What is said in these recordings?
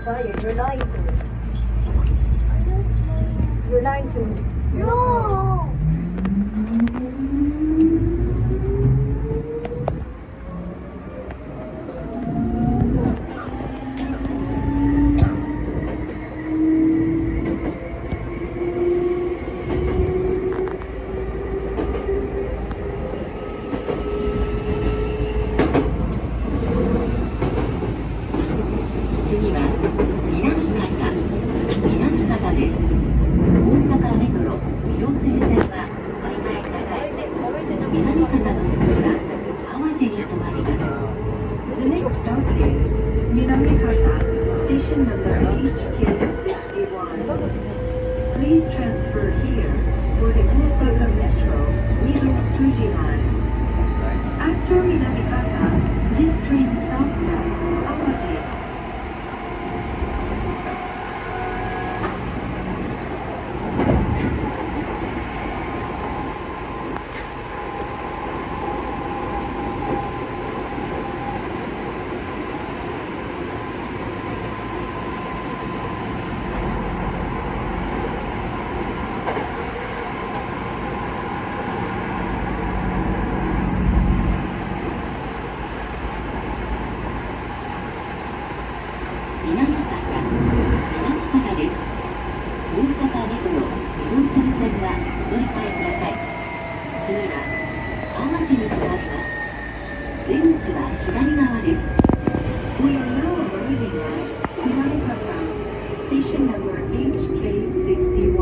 Ryan, you're lying to me. You're lying to me. You're not No.次は南方です。大阪メトロ御堂筋線はお乗り換えください。南方の次は淡路に停まります。The next stop is Minamikata, station number HK61. Please transfer here for the Osaka Metro Midō-Suji line. After Minamikata, this train stops at Awaji. 南方です。大阪メトロ御堂筋線はお乗り換えください。次は淡路に停まります。出口は左側です。We are now arriving at Minamikata, station number HK61.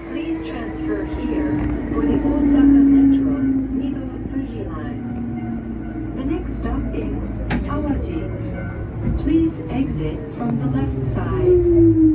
Please transfer here for the Osaka Metro Midō-Suji line. The next stop is Awaji. Please exit from the left side.